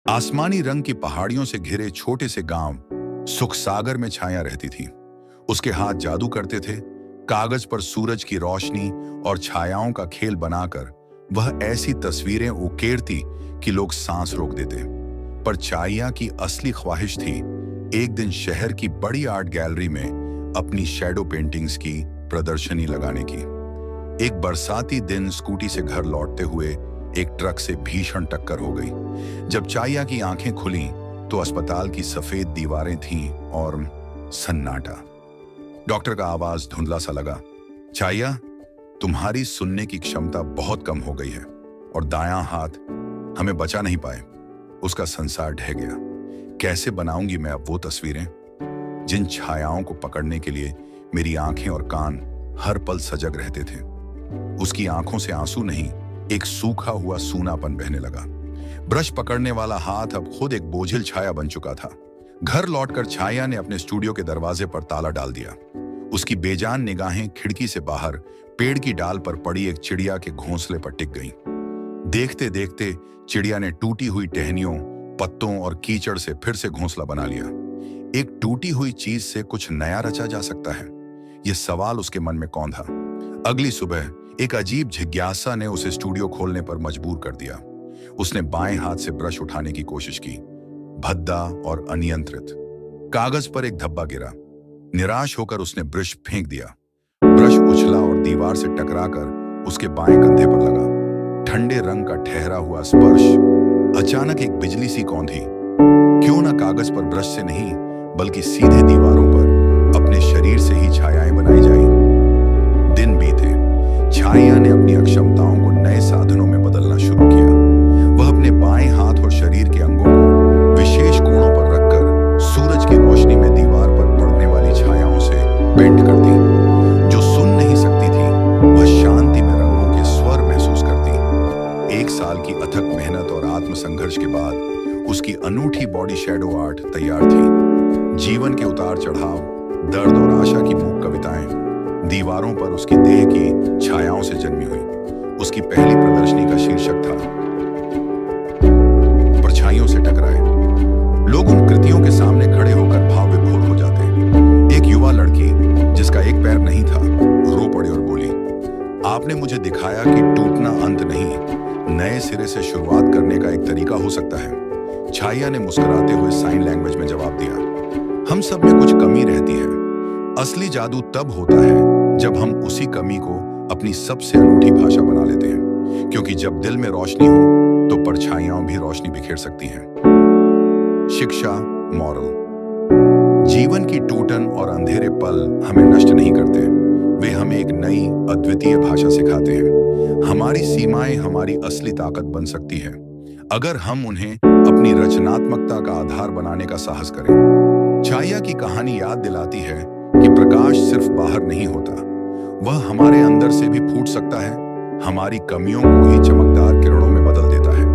आसमानी रंग की पहाड़ियों से घिरे छोटे से गांव सुखसागर में छाया रहती थी। उसके हाथ जादू करते थे। कागज पर सूरज की रोशनी और छायाओं का खेल बनाकर वह ऐसी तस्वीरें उकेरती कि लोग सांस रोक देते। पर चाइया की असली ख्वाहिश थी एक दिन शहर की बड़ी आर्ट गैलरी में अपनी शैडो पेंटिंग्स की प्रदर्शनी लगाने की। एक बरसाती दिन स्कूटी से घर लौटते हुए एक ट्रक से भीषण टक्कर हो गई। जब चाइया की आंखें खुलीं तो अस्पताल की सफेद दीवारें थीं और सन्नाटा। डॉक्टर का आवाज धुंधला सा लगा, चाइया, तुम्हारी सुनने की क्षमता बहुत कम हो गई है और दायां हाथ हमें बचा नहीं पाए। उसका संसार ढह गया। कैसे बनाऊंगी मैं अब वो तस्वीरें जिन छायाओं को पकड़ने के लिए मेरी आंखें और कान हर पल सजग रहते थे। उसकी आंखों से आंसू नहीं, एक सूखा हुआ सूनापन बहने लगा। ब्रश पकड़ने वाला हाथ अब खुद एक बोझिल छाया बन चुका था। घर लौटकर छाया ने अपने स्टूडियो के दरवाजे पर ताला डाल दिया। उसकी बेजान निगाहें खिड़की से बाहर पेड़ की डाल पर पड़ी एक चिड़िया के घोंसले पर टिक गईं। देखते देखते चिड़िया ने टूटी हुई टहनियों, पत्तों और कीचड़ से फिर से घोंसला बना लिया। एक टूटी हुई चीज से कुछ नया रचा जा सकता है, यह सवाल उसके मन में कौंधा। अगली सुबह एक अजीब जिज्ञासा ने उसे स्टूडियो खोलने पर मजबूर कर दिया। उसने बाएं हाथ से ब्रश उठाने की कोशिश की, भद्दा और अनियंत्रित। कागज पर एक धब्बा गिरा। निराश होकर उसने ब्रश फेंक दिया। ब्रश उछला और दीवार से टकराकर उसके बाएं कंधे पर लगा। ठंडे रंग का ठहरा हुआ स्पर्श। अचानक एक बिजली सी कौंधी। क्यों ना कागज पर ब्रश से नहीं बल्कि सीधे दीवारों पर अपने शरीर से ही छायाएं बनाई जाएं। दिन बीते। छाया ने अपनी अक्षमताओं को नए साधनों में बदलना शुरू किया। वह अपने बाएं हाथ और शरीर के अंगों को विशेष कोणों पर रखकर सूरज की रोशनी में दीवार पर पड़ने वाली छायाओं से पेंट करती। जो सुन नहीं सकती थी वह शांति में रंगों के स्वर महसूस करती। 1 साल की अथक मेहनत और आत्मसंघर्ष के बाद उसकी अनूठी बॉडी शैडो आर्ट तैयार थी। जीवन के उतार चढ़ाव, दर्द और आशा की मूक कविताएं दीवारों पर उसकी देह की छायाओं से जन्मी हुई। उसकी पहली प्रदर्शनी का शीर्षक था परछाइयों से टकराए। लोग उन कृतियों के सामने खड़े होकर भाव विभोर हो जाते। एक युवा लड़की जिसका एक पैर नहीं था रो पड़ी और बोली, आपने मुझे दिखाया कि टूटना अंत नहीं, नए सिरे से शुरुआत करने का एक तरीका हो सकता है। छाया ने मुस्कुराते हुए साइन लैंग्वेज में जवाब दिया, हम सब में कुछ कमी रहती है। असली जादू तब होता है जब हम उसी कमी को अपनी सबसे अनूठी भाषा बना लेते हैं, क्योंकि जब दिल में रोशनी हो तो परछाइयां भी रोशनी बिखेर सकती हैं। शिक्षा, मॉरल। जीवन की टूटन और अंधेरे पल हमें नष्ट नहीं करते, वे हमें एक नई अद्वितीय भाषा सिखाते हैं। हमारी सीमाएं हमारी असली ताकत बन सकती है अगर हम उन्हें अपनी रचनात्मकता का आधार बनाने का साहस करें। छाया की कहानी याद दिलाती है कि प्रकाश सिर्फ बाहर नहीं होता, वह हमारे अंदर से भी फूट सकता है, हमारी कमियों को ही चमकदार किरणों में बदल देता है।